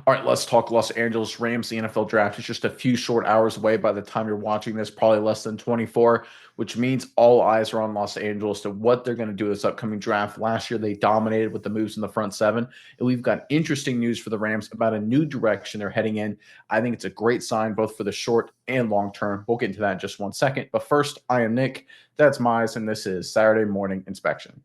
All right, let's talk Los Angeles Rams. The NFL draft is just a few short hours away by the time you're watching this, probably less than 24, which means all eyes are on Los Angeles to what they're going to do this upcoming draft. Last year, they dominated with the moves in the front seven. And we've got interesting news for the Rams about a new direction they're heading in. I think it's a great sign both for the short and long term. We'll get into that in just 1 second. But first, I am Nick. That's Mize, and this is Saturday Morning Inspection.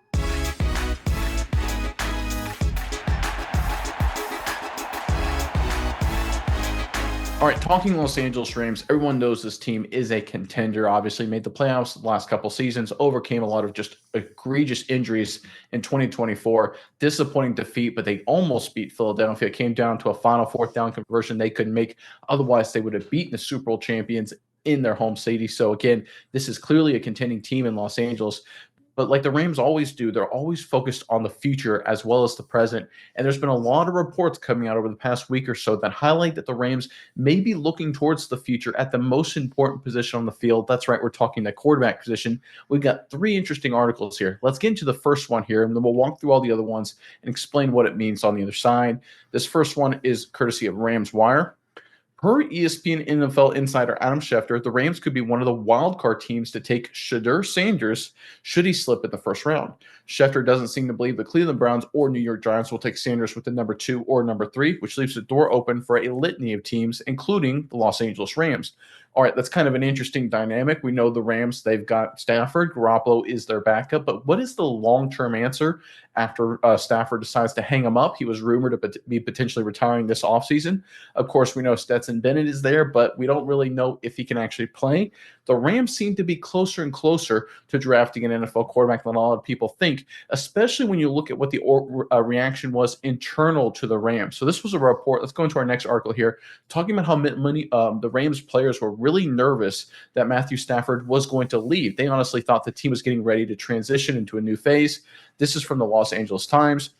All right, talking Los Angeles Rams, everyone knows this team is a contender. Obviously, made the playoffs the last couple seasons, overcame a lot of just egregious injuries in 2024. Disappointing defeat, but they almost beat Philadelphia. It came down to a final fourth down conversion they couldn't make. Otherwise, they would have beaten the Super Bowl champions in their home city. So, again, this is clearly a contending team in Los Angeles. But like the Rams always do, they're always focused on the future as well as the present. And there's been a lot of reports coming out over the past week or so that highlight that the Rams may be looking towards the future at the most important position on the field. That's right, we're talking the quarterback position. We've got three interesting articles here. Let's get into the first one here, and then we'll walk through all the other ones and explain what it means on the other side. This first one is courtesy of Rams Wire. Per ESPN NFL insider Adam Schefter, the Rams could be one of the wildcard teams to take Shadur Sanders should he slip in the first round. Schefter doesn't seem to believe the Cleveland Browns or New York Giants will take Sanders with the number 2 or number 3, which leaves the door open for a litany of teams, including the Los Angeles Rams. All right, that's kind of an interesting dynamic. We know the Rams, they've got Stafford. Garoppolo is their backup. But what is the long-term answer after Stafford decides to hang him up? He was rumored to be potentially retiring this offseason. Of course, we know Stetson Bennett is there, but we don't really know if he can actually play. The Rams seem to be closer and closer to drafting an NFL quarterback than a lot of people think, especially when you look at what the reaction was internal to the Rams. So this was a report. Let's go into our next article here, talking about how many the Rams players were really nervous that Matthew Stafford was going to leave. They honestly thought the team was getting ready to transition into a new phase. This is from the Los Angeles Times.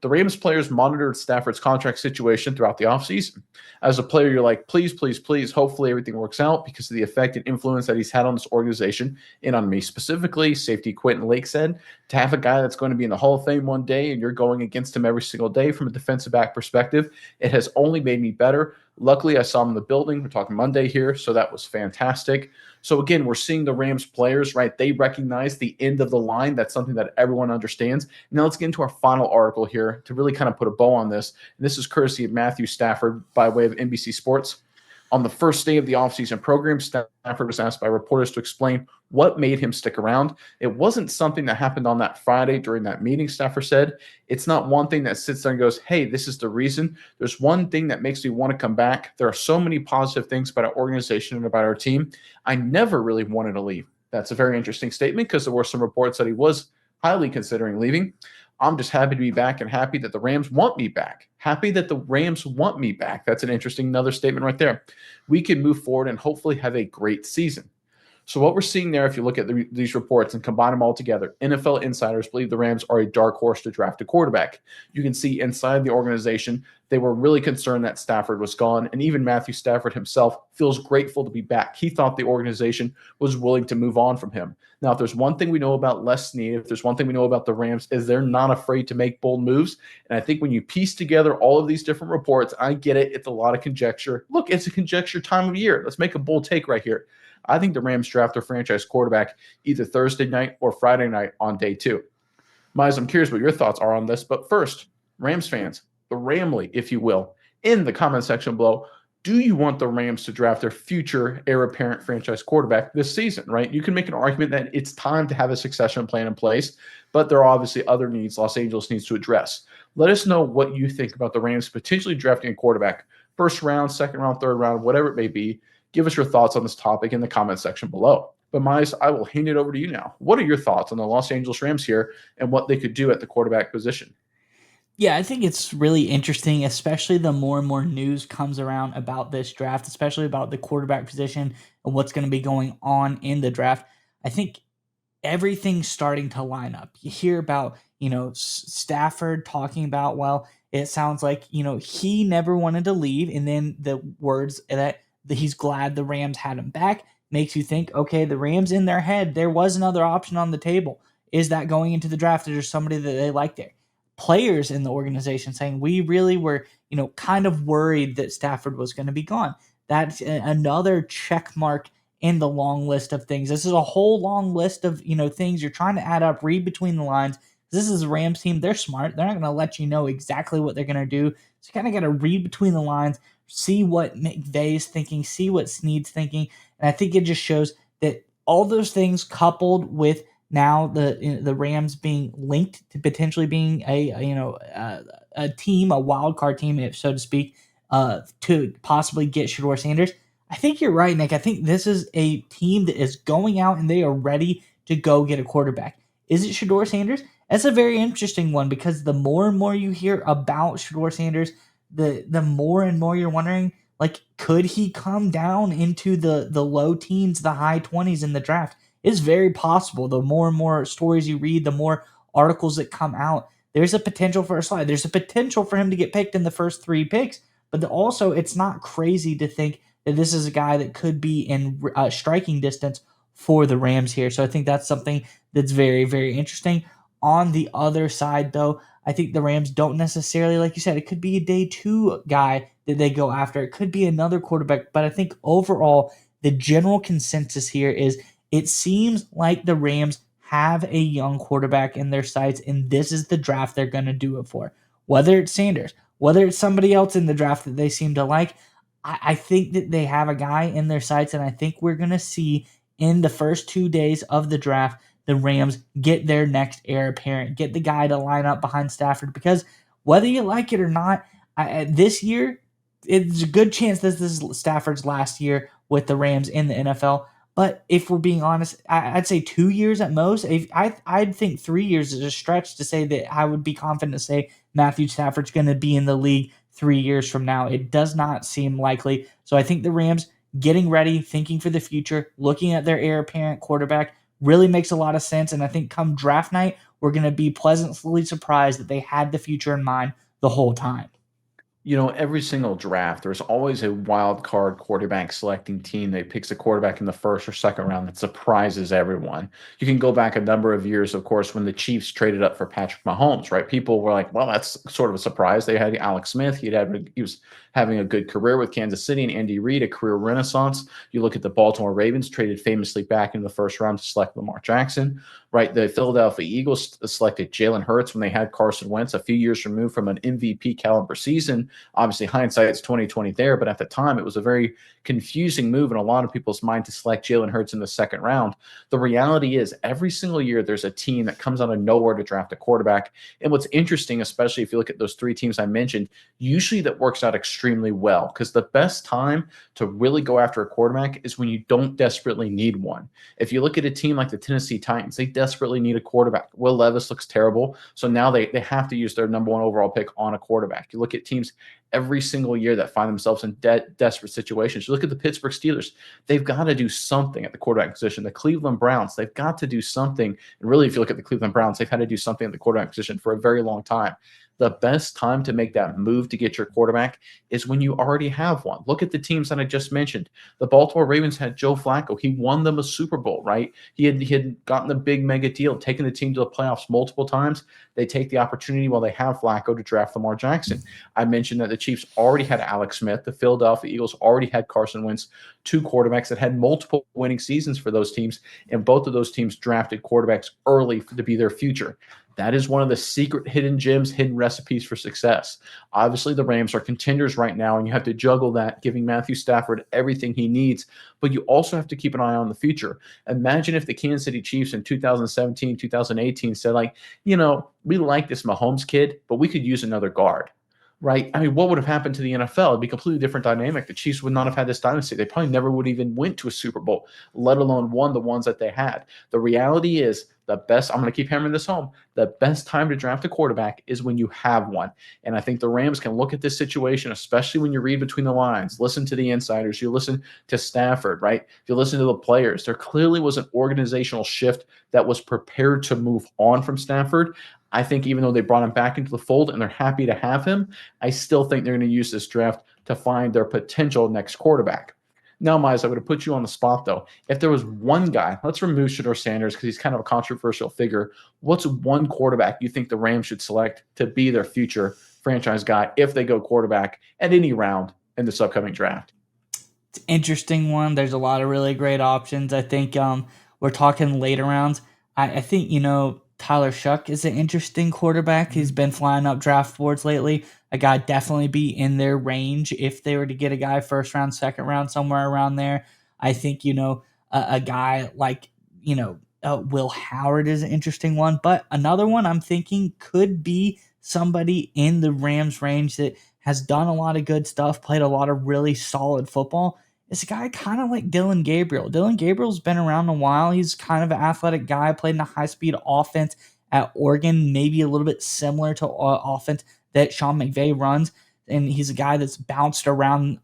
The Rams players monitored Stafford's contract situation throughout the offseason. As a player, you're like, please, please, please, hopefully everything works out because of the effect and influence that he's had on this organization and on me specifically. Safety Quentin Lake said, to have a guy that's going to be in the Hall of Fame one day and you're going against him every single day from a defensive back perspective, it has only made me better. Luckily, I saw him in the building. We're talking Monday here, so that was fantastic. So again, we're seeing the Rams players, right? They recognize the end of the line. That's something that everyone understands. Now let's get into our final article here to really kind of put a bow on this. And this is courtesy of Matthew Stafford by way of NBC Sports. On the first day of the offseason program, Stafford was asked by reporters to explain what made him stick around. It wasn't something that happened on that Friday during that meeting, Stafford said. It's not one thing that sits there and goes, hey, this is the reason. There's one thing that makes me want to come back. There are so many positive things about our organization and about our team. I never really wanted to leave. That's a very interesting statement because there were some reports that he was highly considering leaving. I'm just happy to be back and happy that the Rams want me back. Happy that the Rams want me back. That's an interesting another statement right there. We can move forward and hopefully have a great season. So what we're seeing there, if you look at these reports and combine them all together, NFL insiders believe the Rams are a dark horse to draft a quarterback. You can see inside the organization, they were really concerned that Stafford was gone, and even Matthew Stafford himself feels grateful to be back. He thought the organization was willing to move on from him. Now, if there's one thing we know about Les Snead, if there's one thing we know about the Rams, is they're not afraid to make bold moves. And I think when you piece together all of these different reports, I get it. It's a lot of conjecture. Look, it's a conjecture time of year. Let's make a bold take right here. I think the Rams draft their franchise quarterback either Thursday night or Friday night on day 2. Miles, I'm curious what your thoughts are on this. But first, Rams fans, the Ramley, if you will, in the comment section below, do you want the Rams to draft their future heir apparent franchise quarterback this season, right? You can make an argument that it's time to have a succession plan in place, but there are obviously other needs Los Angeles needs to address. Let us know what you think about the Rams potentially drafting a quarterback, first round, second round, third round, whatever it may be. Give us your thoughts on this topic in the comment section below. But Miles, I will hand it over to you now. What are your thoughts on the Los Angeles Rams here and what they could do at the quarterback position? Yeah, I think it's really interesting, especially the more and more news comes around about this draft, especially about the quarterback position and what's going to be going on in the draft. I think everything's starting to line up. You hear about, Stafford talking about, well, it sounds like, he never wanted to leave. And then the words that he's glad the Rams had him back makes you think, okay, the Rams in their head, there was another option on the table. Is that going into the draft? Is there somebody that they like there? players in the organization saying we really were, kind of worried that Stafford was going to be gone. That's another check mark in the long list of things. This is a whole long list of, things you're trying to add up, read between the lines. This is a Rams team. They're smart. They're not going to let you know exactly what they're going to do. So you kind of got to read between the lines, see what McVay's thinking, see what Snead's thinking. And I think it just shows that all those things coupled with now the Rams being linked to potentially being a team, a wild card team, if so to speak, to possibly get Shador Sanders. I think you're right, Nick. I think this is a team that is going out and they are ready to go get a quarterback. Is it Shador Sanders? That's a very interesting one because the more and more you hear about Shador Sanders, the more and more you're wondering, like, could he come down into the low teens, the high 20s in the draft? It's very possible. The more and more stories you read, the more articles that come out, there's a potential for a slide. There's a potential for him to get picked in the first 3 picks, but also it's not crazy to think that this is a guy that could be in striking distance for the Rams here. So I think that's something that's very, very interesting. On the other side, though, I think the Rams don't necessarily, like you said, it could be a day two guy that they go after. It could be another quarterback. But I think overall, the general consensus here is it seems like the Rams have a young quarterback in their sights, and this is the draft they're going to do it for. Whether it's Sanders, whether it's somebody else in the draft that they seem to like, I think that they have a guy in their sights, and I think we're going to see in the first 2 days of the draft the Rams get their next heir apparent, get the guy to line up behind Stafford, because whether you like it or not, this year, it's a good chance this is Stafford's last year with the Rams in the NFL. But if we're being honest, I'd say 2 years at most. I'd think 3 years is a stretch to say that I would be confident to say Matthew Stafford's going to be in the league 3 years from now. It does not seem likely. So I think the Rams getting ready, thinking for the future, looking at their heir apparent quarterback really makes a lot of sense. And I think come draft night, we're going to be pleasantly surprised that they had the future in mind the whole time. Every single draft, there's always a wild card quarterback selecting team that picks a quarterback in the first or second round that surprises everyone. You can go back a number of years, of course, when the Chiefs traded up for Patrick Mahomes, right? People were like, well, that's sort of a surprise. They had Alex Smith. He was having a good career with Kansas City, and Andy Reid, a career renaissance. You look at the Baltimore Ravens, traded famously back in the first round to select Lamar Jackson, right? The Philadelphia Eagles selected Jalen Hurts when they had Carson Wentz a few years removed from an MVP caliber season. Obviously, hindsight is 2020 there, but at the time, it was a very confusing move in a lot of people's mind to select Jalen Hurts in the second round. The reality is, every single year, there's a team that comes out of nowhere to draft a quarterback. And what's interesting, especially if you look at those 3 teams I mentioned, usually that works out extremely well because the best time to really go after a quarterback is when you don't desperately need one. If you look at a team like the Tennessee Titans, they desperately need a quarterback. Will Levis looks terrible, so now they have to use their number one overall pick on a quarterback. You look at teams every single year that find themselves in desperate situations. You look at the Pittsburgh Steelers, they've got to do something at the quarterback position. The Cleveland Browns, they've got to do something. And really, if you look at the Cleveland Browns, they've had to do something at the quarterback position for a very long time. The best time to make that move to get your quarterback is when you already have one. Look at the teams that I just mentioned. The Baltimore Ravens had Joe Flacco. He won them a Super Bowl, right? He had gotten a big mega deal, taken the team to the playoffs multiple times. They take the opportunity while they have Flacco to draft Lamar Jackson. I mentioned that the Chiefs already had Alex Smith. The Philadelphia Eagles already had Carson Wentz, 2 quarterbacks that had multiple winning seasons for those teams, and both of those teams drafted quarterbacks early to be their future. That is one of the secret hidden gems, hidden recipes for success. Obviously, the Rams are contenders right now, and you have to juggle that, giving Matthew Stafford everything he needs, but you also have to keep an eye on the future. Imagine if the Kansas City Chiefs in 2017, 2018 said, like, we like this Mahomes kid, but we could use another guard. Right? I mean, what would have happened to the NFL? It'd be a completely different dynamic. The Chiefs would not have had this dynasty. They probably never would even went to a Super Bowl, let alone won the ones that they had. The reality is the best, I'm going to keep hammering this home, the best time to draft a quarterback is when you have one. And I think the Rams can look at this situation, especially when you read between the lines, listen to the insiders, you listen to Stafford, right? If you listen to the players, there clearly was an organizational shift that was prepared to move on from Stafford. I think even though they brought him back into the fold and they're happy to have him, I still think they're going to use this draft to find their potential next quarterback. Now, Miles, I'm going to put you on the spot though. If there was one guy, let's remove Shador Sanders because he's kind of a controversial figure. What's one quarterback you think the Rams should select to be their future franchise guy if they go quarterback at any round in this upcoming draft? It's an interesting one. There's a lot of really great options. I think we're talking later rounds. I think, Tyler Shuck is an interesting quarterback. He's been flying up draft boards lately. A guy definitely be in their range if they were to get a guy first round, second round, somewhere around there. I think, a guy like, Will Howard is an interesting one. But another one I'm thinking could be somebody in the Rams range that has done a lot of good stuff, played a lot of really solid football. It's a guy kind of like Dylan Gabriel. Dylan Gabriel's been around a while. He's kind of an athletic guy, played in a high-speed offense at Oregon, maybe a little bit similar to offense that Sean McVay runs. And he's a guy that's bounced around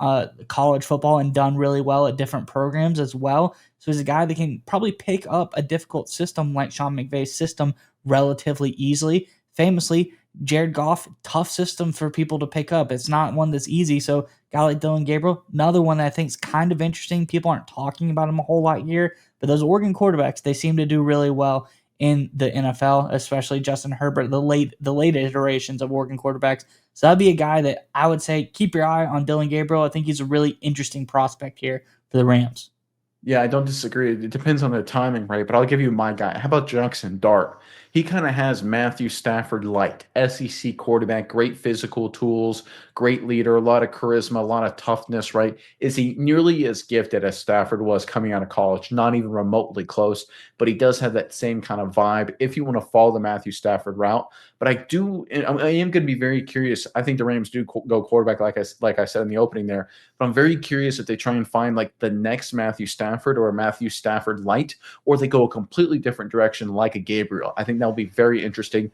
college football and done really well at different programs as well. So he's a guy that can probably pick up a difficult system like Sean McVay's system relatively easily. Famously, Jared Goff, tough system for people to pick up. It's not one that's easy. So, guy like Dylan Gabriel, another one that I think is kind of interesting. People aren't talking about him a whole lot here, but those Oregon quarterbacks, they seem to do really well in the NFL, especially Justin Herbert, the late iterations of Oregon quarterbacks. So that'd be a guy that I would say keep your eye on Dylan Gabriel. I think he's a really interesting prospect here for the Rams. Yeah, I don't disagree. It depends on the timing, right? But I'll give you my guy. How about Jackson Dart? He kind of has Matthew Stafford light, SEC quarterback, great physical tools, great leader, a lot of charisma, a lot of toughness, right? Is he nearly as gifted as Stafford was coming out of college? Not even remotely close, but he does have that same kind of vibe if you want to follow the Matthew Stafford route. But I am going to be very curious. I think the Rams do go quarterback, like I said in the opening there. But I'm very curious if they try and find like the next Matthew Stafford or a Matthew Stafford light, or they go a completely different direction like a Gabriel. I think that'll be very interesting.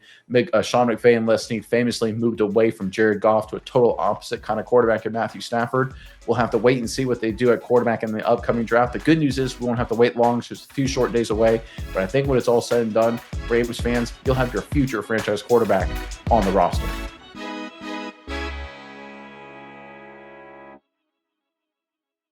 Sean McVay and Les Snead famously moved away from Jared Goff to a total opposite kind of quarterback in Matthew Stafford. We'll have to wait and see what they do at quarterback in the upcoming draft. The good news is we won't have to wait long. It's just a few short days away. But I think when it's all said and done, Ravens fans, you'll have your future franchise quarterback on the roster.